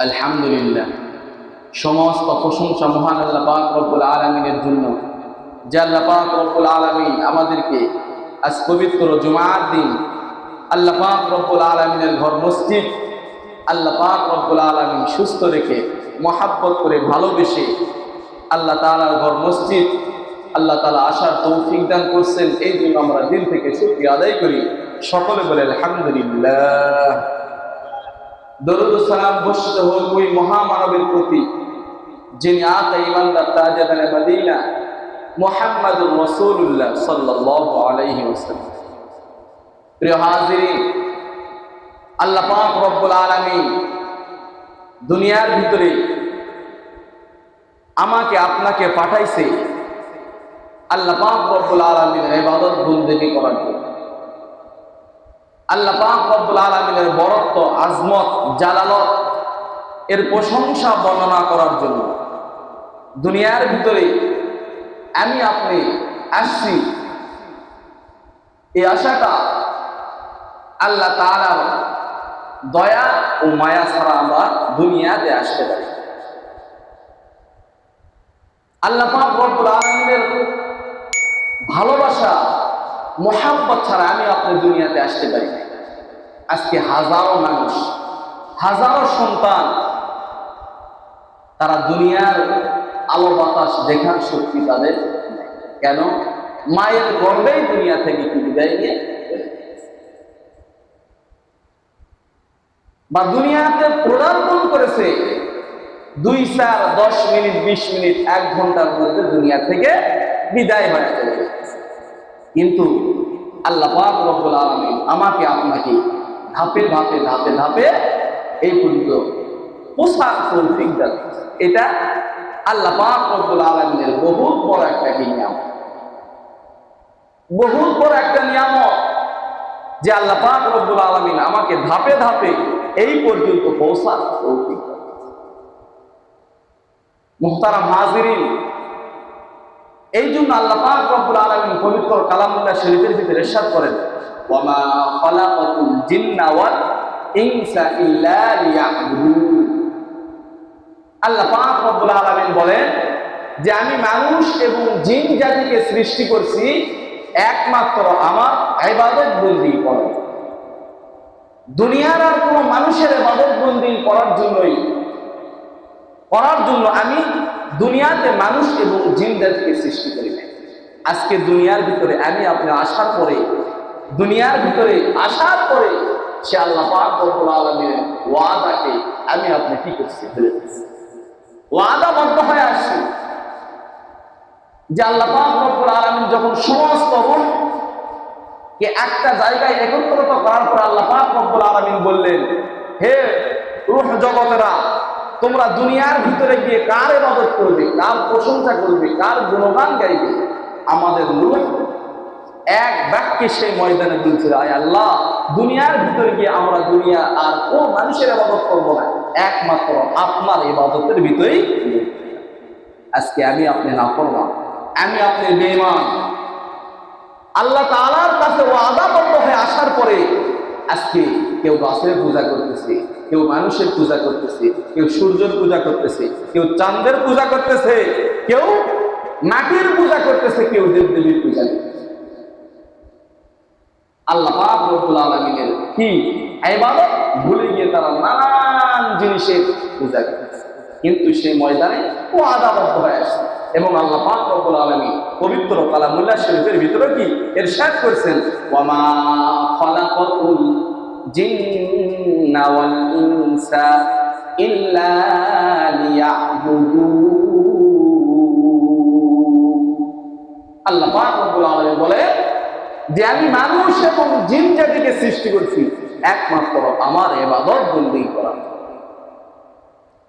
আলহামদুলিল্লাহ, সমস্ত প্রশংসা মহান আল্লাহ পাক রব্বুল আলামিনের জন্য, যে আল্লাহ পাক রব্বুল আলামিন আমাদেরকে আজ পবিত্র জুমার দিন আল্লাহ পাক রব্বুল আলামিনের ঘর মসজিদ আল্লাহ পাক রব্বুল আলামিন সুস্থ রেখে মহাব্বত করে ভালোবেসে আল্লাহ তাআলার ঘর মসজিদ আল্লাহ তাআলা আসার তৌফিক দান করছেন। এই জন্য আমরা দিল থেকে শুকরিয়া আদায় করি। সকলে বলে আলহামদুলিল্লাহ। দরুদ ও সালাম বর্ষিত হোক ওই মহামানবের প্রতি যিনি আতা ইমানদার তাজদারে মদিনা মুহাম্মদুর রাসূলুল্লাহ সাল্লাল্লাহু আলাইহি ওয়াসাল্লাম। প্রিয় হাজিরিন, আল্লাহ পাক রব্বুল আলামিন দুনিয়ার ভিতরে আমাকে আপনাকে পাঠাইছে আল্লাহ পাক রব্বুল আলামিনের ইবাদত বন্দেগী করার জন্য। আল্লাহ পাক রব্বুল আলামিনের বরত্ব, আজমত, জালালত এর প্রশংসা বর্ণনা করার জন্য দুনিয়ার ভিতরে আমি আপনি আসছি। এই আশাটা আল্লাহ তাআলার দয়া ও মায়া ছাড়া আমরা দুনিয়াতে আসতে পারি। আল্লাহ পাক রব্বুল আলামিনের ভালোবাসা, মোহাব্বত ছাড়া আমি আপনি দুনিয়াতে আসতে পারি না। আজকে হাজারো মানুষ, হাজারো সন্তান, তারা দুনিয়ার আলো বাতাস দেখার শক্তি তাদের কেন? মায়ের গর্ভেই দুনিয়া থেকে কি বিদায় নিয়ে বা দুনিয়াতে পদার্পণ করেছে 2, 4, 10 মিনিট, 20 মিনিট, 1 ঘন্টার মধ্যে দুনিয়া থেকে বিদায় হয়ে চলে গেছে। কিন্তু আল্লাহ পাক রব্বুল আলামিন আমাকে আপনাকে ধাপে ধাপে ধাপে ধাপে এই পর্যন্ত পোশাক তৌফিক দান। এটা আল্লাহ পাক রব্বুল আলামিনের বহুত বড় একটা নিয়ামত, বহুত বড় একটা নিয়ামত যে আল্লাহ পাক রব্বুল আলামিন আমাকে ধাপে ধাপে এই পর্যন্ত পৌঁছার তৌফিক দান। মুহতারাম হাজিরিন, এই জন্য আল্লাহ পাক রব্বুল আলামিন পবিত্র কালামুল্লাহ শরীফের ভিতরে ইরশাদ করেন, ওয়া মা খালাকাতুল জিন্না ওয়াল ইনসা ইল্লা লিয়াবুদুন। আল্লাহ পাক রব্বুল আলামিন বলেন যে আমি মানুষ এবং জিন জাতিকে সৃষ্টি করছি একমাত্র আমার ইবাদত বন্দি করার। দুনিয়ার আর কোনো মানুষের ইবাদত বন্দি করার জন্য আমি দুনিয়াতে মানুষ এবং জিন জাতিকে সৃষ্টি করি না। আজকে দুনিয়ার ভিতরে আমি আপনি আসার পরে, দুনিয়ার ভিতরে আসার পরে সে আল্লাহ পাক রব্বুল আলামিনের ওয়াদাকে আমি আপনি কি করছি? ভুলে গেছি। ওয়াদাবদ্ধ হয়ে আসছি যে আল্লাহ পাক রব্বুল আলামিন যখন সমস্ত রূহকে একটা জায়গায় একত্রিত করার পর আল্লাহ পাক রব্বুল আলামিন বললেন, হে রূহ জগতেরা, তোমরা দুনিয়ার ভিতরে গিয়ে কার ইবাদত করবে, কার প্রশংসা করবে, কার গুণগান গাইবে? আমাদের রূহ এক বাক্যে সেই ময়দানে বলছিল, আয় আল্লাহ, দুনিয়ার ভিতরে গিয়ে আমরা দুনিয়া আর কোন মানুষের ইবাদত করবো না, একমাত্র আপনার ইবাদতের ভিতরেই। আজকে আমি আপনি নাফরমান, আমি আপনি বেঈমান। আল্লাহ তাআলার কাছে ওয়াদাবদ্ধ হয়ে আসার পরে আজকে কেউ গাছের পূজা করতেছে, কেউ মানুষের পূজা করতেছে, কেউ সূর্যের পূজা করতেছে, কেউ চাঁদের পূজা করতেছে, কেউ মাটির পূজা করতেছে, কেউ দেবদেবীর পূজা করতেছে। আল্লাহ পাক রব্বুল আলামিনের কি ইবাদত ভুলে গিয়ে তারা নানান জিনিসের পূজা করতেছে। কিন্তু সেই ময়দানে ওয়াদাবদ্ধ হয়ে আসছে এবং আল্লাহ পাক রব্বুল আলামিন পবিত্র কালামুল্লাহ শরীফের ভিতরে কি ইরশাদ করেছেন, ওয়া মা খালাকাতুল জিন্না ওয়াল ইনসা ইল্লা লিয়াবুদুন। আল্লাহ পাক রব্বুল আলামিন বলে যে আমি মানুষ এবং জিন জাতিকে সৃষ্টি করছি একমাত্র আমার ইবাদত বন্দেগী করার।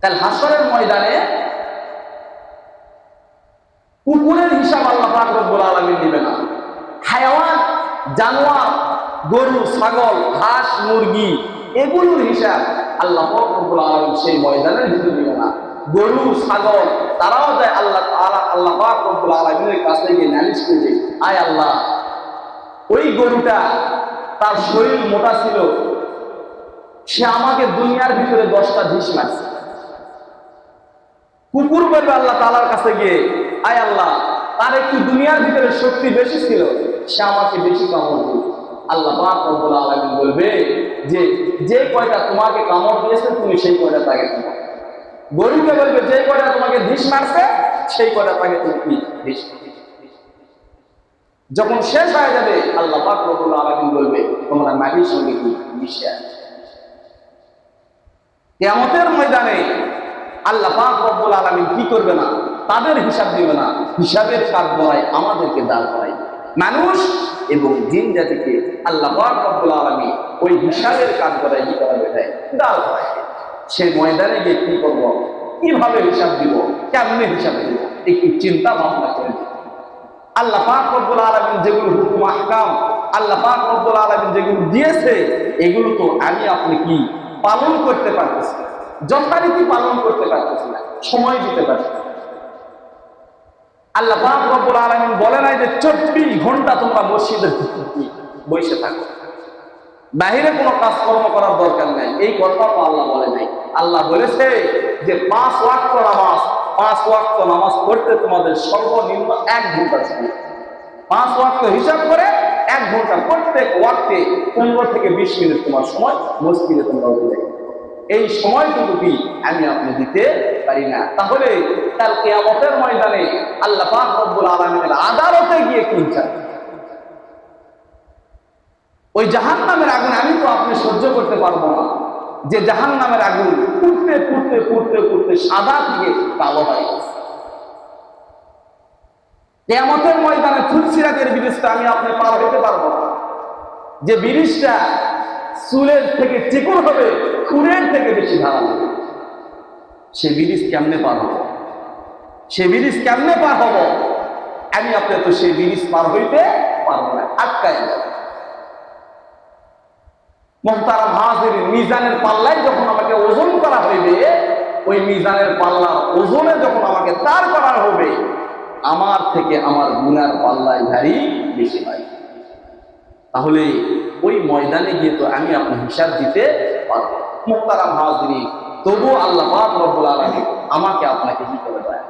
কাল হাসরের ময়দানে কুকুরের হিসাব আল্লাহ পাক রব্বুল আলামিন নেবে না। হায়াওয়ান, জানোয়ার, গরু, ছাগল, হাঁস, মুরগি, এগুলোর হিসাব আল্লাহ পাক রব্বুল আলামিন সেই ময়দানের ভিতরে নেবে না। গরু, ছাগল তারাও যায় আল্লাহ পাক রব্বুল আলামিনের কাছে গিয়ে নালিশ করে, আয় আল্লাহ, ওই গরুটা তার শরীর মোটা ছিল, সে আমাকে দুনিয়ার ভিতরে 10টা ঢিস মারছে, কুকুর বলবে আল্লাহ তাআলার কাছে গিয়ে, আয় আল্লাহ, তার একটু দুনিয়ার ভিতরে শক্তি বেশি ছিল, সে আমাকে বেশি কামড় দিল। আল্লাহ পাক রব্বুল আলামিন বলবে যে যে কয়টা তোমাকে কামড় দিয়েছে তুমি সেই কয়টা তাকে কামড়। গরুকে বলবে যে কয়টা তোমাকে ধিস মারছে সেই কয়টা তাকে তুমি ধিস। যখন শেষ হয়ে যাবে আল্লাহ পাক রব্বুল আলামিন বলবে তোমরা মাটির সঙ্গে কি মিশে আছো। কিয়ামতের ময়দানে আল্লাহ পাক রব্বুল আলামিন কি করবে না, তাদের হিসাব দিবে না, হিসাবের কাঠগড়ায় আমাদেরকে দাঁড় করাই। মানুষ এবং জিন জাতিকে আল্লাহ পাক রব্বুল আলামিন ওই হিসাবের কাঠগড়ায় কি করা যায়, দাঁড় করাই। সেই ময়দানে গিয়ে কি করবো, কিভাবে হিসাব দিব, কেমনে হিসাব দিব, একটু চিন্তা ভাবনা করে। আল্লাহ পাক রব্বুল আলামিন যেগুলো হুকুম আহকাম আল্লাহ পাক রব্বুল আলামিন যেগুলো দিয়েছে, এগুলো তো আমি আপনি কি পালন করতে পারতেছি, যথারীতি পালন করতে পারতেছি না, সময় দিতে পারছি। আল্লাহ পাক রব্বুল আলামিন বলে নাই যে 24 ঘন্টা তোমরা মসজিদের বসে থাকো, বাহিরে কোনো কাজকর্ম করার দরকার নাই, এই কথা তো আল্লাহ বলে নাই। আল্লাহ বলেছে যে 5 ওয়াক্ত নামাজ, 5 ওয়াক্ত নামাজ পড়তে তোমাদের সর্বনিম্ন 1 ঘন্টা সময়। 5 ওয়াক্ত হিসাব করে 1 ঘন্টা, প্রত্যেক ওয়াক্তে 15 থেকে 20 মিনিট তোমার সময় মসজিদে তোমরা দিবে। এই সময়টুকু কি আমি আপনি দিতে পারি না? তাহলে কাল কিয়ামতের ময়দানে আল্লাহ পাক রব্বুল আলামিনের আদালতে গিয়ে কি চাই, ওই জাহান্নামের আগুন আমি তো আপনি সহ্য করতে পারবো না, যে জাহান্নামের আগুন পুড়তে পুড়তে পুড়তে পুড়তে সাদা থেকে কালো হয়ে গেছে। কিয়ামতের ময়দানে ফুলসিরাতের ব্রিজটা আমি আপনি পার হতে পারবো না, যে ব্রিজটা চুলের থেকে চিকন হবে, খুনের থেকে বেশি ধারালো হবে। সে ব্রিজ কেমনে পার হবো, সে ব্রিজ কেমনে পার হব, আমি আপনি তো সেই ব্রিজ পার হইতে পারবো না, আটকায় যাবে। মুহতারাম হাজিরিন, মিজানের পাল্লায় যখন আমাকে ওজন করা হইবে, ওই মিজানের পাল্লা ওজনে যখন আমাকে তার করা হবে, আমার থেকে আমার গুনার পাল্লায় ভারী বেশি হয়। তাহলে ওই ময়দানে গিয়ে তো আমি আপনি হিসাব দিতে পারবো। মুহতারাম হাজিরিন, তবু আল্লাহ পাক রব্বুল আলামিন আমাকে আপনাকে কি করে দেয়,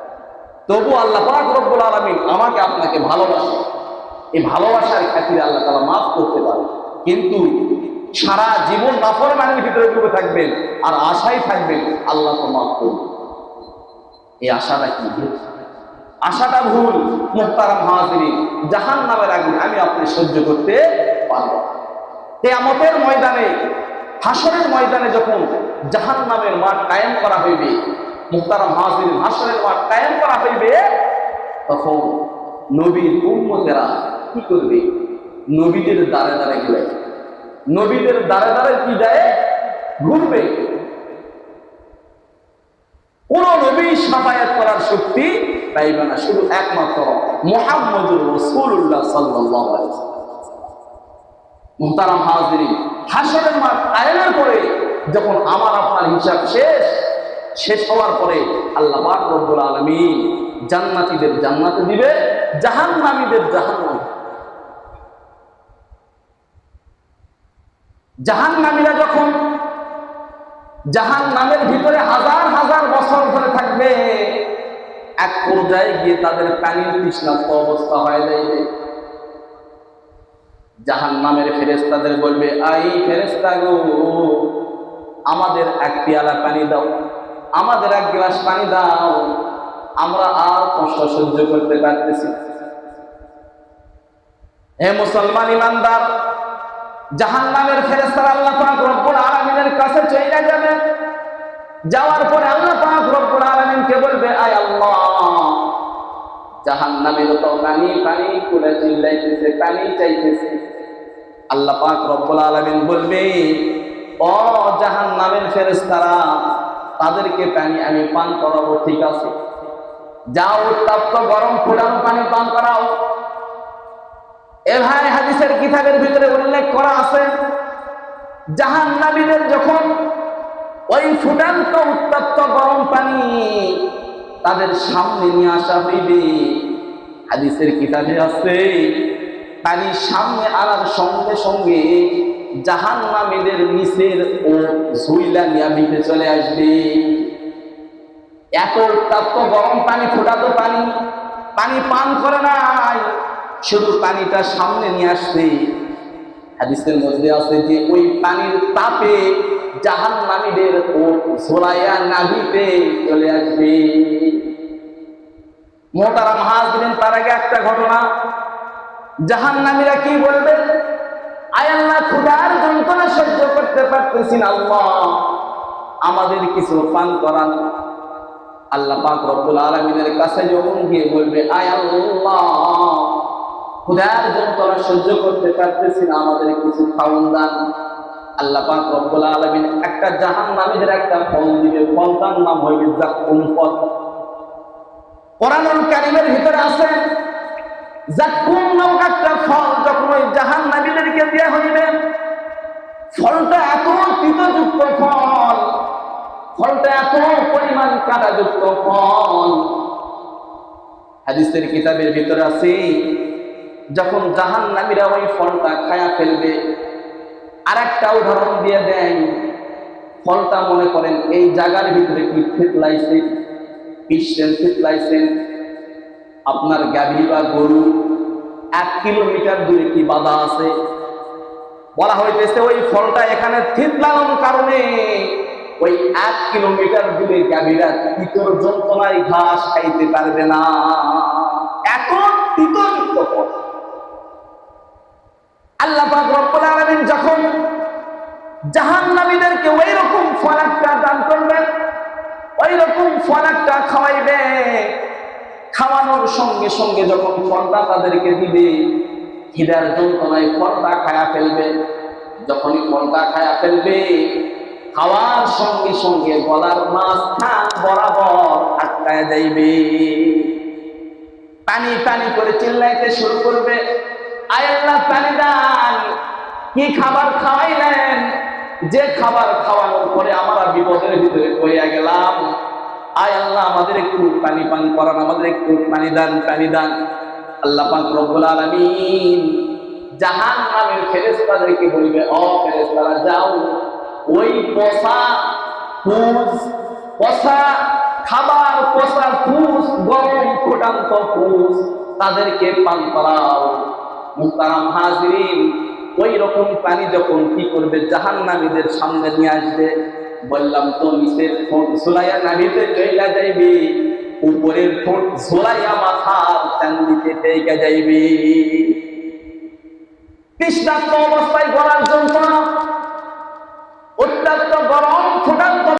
তবু আল্লাহ পাক রব্বুল আলামিন আমাকে আপনাকে ভালোবাসে। এই ভালোবাসার খাতিরে আল্লাহ তাআলা মাফ করতে পারে, কিন্তু সারা জীবন নাফরমানির ভিতরে ডুবে থাকবেন আর আশাই থাকবেন আল্লাহ তো মাফ করবে। এই আশাটা কি ভুল, আশাটা ভুল। মুহতারাম হাজিরিন, জাহান্নামের আগুন আমি আপনি সহ্য করতে পারব। কিয়ামতের ময়দানে, হাসরের ময়দানে যখন জাহান্নামের মাঠ কায়েম করা হইবে, মুহতারাম হাজিরিন, হাসরের মাঠ কায়েম করা হইবে, তখন নবীর উম্মতেরা কি করবে, নবীদের দ্বারে দ্বারে ঘুরে, নবীদের দ্বারে দ্বারে কি যায় ঘুরবে। কোন নবী শাফায়াত করার শক্তি পাইবে না, শুধু একমাত্র মুহাম্মদুর রাসূলুল্লাহ সাল্লাল্লাহু আলাইহি ওয়াসাল্লাম। মুহতারাম হাজিরিন, হাসরের মাঠ কায়েমের পরে যখন আমার আপনার হিসাব শেষ হওয়ার পরে আল্লাহ পাক রব্বুল আলামিন জান্নাতীদের জান্নাতে দিবে, জাহান্নামীদের জাহান্নামে। জাহান্নামীরা যখন জাহান্নামের ভিতরে হাজার হাজার বছর ধরে থাকবে, এক পর্যায়ে গিয়ে তাদের পানির তৃষ্ণার্ত অবস্থা হয়ে যাবে। জাহান্নামের ফেরেশতাদের বলবে, আই ফেরেশতা গো, আমাদের এক পেয়ালা পানি দাও, আমাদের এক গ্লাস পানি দাও, আমরা আর কষ্ট সহ্য করতে পারতেছি। হে মুসলমান ইমানদার, জাহান্নামের ফেরেশতারা আল্লাহ পাক রব্বুল আলামিনের কাছে চলে যাবে। যাওয়ার পরে আল্লাহ পাক রব্বুল আলামিনকে বলবে, আয় আল্লাহ, জাহান্নামের তো পানি পানি করে চিল্লাইতেছে, পানি চাইতেছে। আল্লাহ পাক রব্বুল আলামিন বলবে, ও জাহান্নামের ফেরেশতারা, তাদেরকে পানি আমি পান করাবো, ঠিক আছে, যাও উত্তপ্ত গরম ফুটানো পানি পান করাও। এ ভাই, হাদিসের কিতাবের ভিতরে উল্লেখ করা আছে, জাহান্নামীদের যখন ওই ফুটান্ত উত্তপ্ত গরম পানি তাদের সামনে নিয়ে আসা হইবে, হাদিসের কিতাবে আছে, পানি সামনে আনার সঙ্গে সঙ্গে জাহান্নামীদের নিচের ও ঝুইলা নিয়ে ভিতরে চলে আসবে। এত উত্তপ্ত গরম পানি, ফোটাতো পানি, পানি পান করে নাই, শুধু পানিটা সামনে নিয়ে আসছে। হাদিসের মধ্যে আছে যে ওই পানির তাপে জাহান্নামীদের ওট ঝোলাইয়া নাভিতে চলে আসবে। মোহতারাম হাজরিন, তার আগে একটা ঘটনা। জাহান্নামীরা কি বলবে? আয় আল্লাহ, ক্ষুধার যন্ত্রণা সহ্য করতে পারতেছি না, আল্লাহ আমাদের কিছু পান করান। আল্লাহ পাক রব্বুল আলামিনের কাছে যখন গিয়ে বলবে, আয় আল্লাহ ক্ষুধার যন্ত্রণা সহ্য করতে পারতেছি না, আমাদের কিছু খাওয়ান দান। আল্লাহ পাক রব্বুল আলামিন একটা জাহান্নামীদের একটা ফল দিবে, ফলটার নাম হইবে যাক্কুম ফল। কোরআনুল কারীমের ভিতরে আছে যাক্কুম নামক একটা ফল যখন ওই জাহান্নামীদেরকে দেয়া হইবে, ফলটা এত তিতযুক্ত ফল, ফলটা এত পরিমাণ কাঁটাযুক্ত ফল। হাদিসের কিতাবের ভিতরে আছে যখন জাহান্নামীরা ওই ফলটা খায়া ফেলবে, আর একটা উদাহরণ দিয়ে দেন। ফলটা মনে করেন এই জায়গার ভিতরে কি ফিটলাইছে, পিসছেন, ফিটলাইছেন, আপনার গাভী বা গরু 1 কিলোমিটার দূরে কি বাধা আছে, বলা হইতেছে ওই ফলটা এখানে থিতলানোর কারণে ওই 1 কিলোমিটার দূরে গাভীরা তিতর যন্ত্রণায় ঘাস খাইতে পারবে না, এত তিতযুক্ত ফল। আল্লাহ পাক রব্বুল আলামিন যখন জাহান্নামীদেরকে ওই রকম ফল একটা দান করবেন, ওই রকম ফল একটা খাওয়াইবে, খাওয়ানোর সঙ্গে সঙ্গে যখন ফলটা তাদেরকে দিবে, খিদার যন্ত্রণায় ফলটা খায়া ফেলবে। যখনই ফলটা খায়া ফেলবে, খাওয়ার সঙ্গে সঙ্গে গলার মাঝখান বরাবর আটকায় যাইবে, পানি পানি করে চিল্লাইতে শুরু করবে, আয় আল্লাহ পানি দান। কি খাবার খাওয়াইলেন? যে খাবার খাওয়ানোর পরে আমরা বিপদের ভিতরে পড়িয়া গেলাম, আয় আল্লাহ আমাদের একটু পানি পান করান, আমাদের একটু পানি দান, পানি দান। আল্লাহ পাক রব্বুল আলামিন জাহান্নামের ফেরেশতাদেরকে বলবে, ও ফেরেশতারা যাও, ওই পচা পুষ, পচা খাবার, পচা পুষ, গরম ফুটান্ত পুষ তাদেরকে পান করাও। মুহতারাম হাজিরিন, ওই রকম পানি যখন কি করবে জাহান্নামীদের সামনে নিয়ে আসবে, বললাম তো নিচের ঠোঁট ঝোলাইয়া নাভিতে চইলা যাইবে, উপরের ঠোঁট ঝোলাইয়া মাথার চান্দিতে টেকা যাইবে। তৃষ্ণার্ত অবস্থায় গলার যন্ত্রণা, অত্যন্ত গরম ফুটান্ত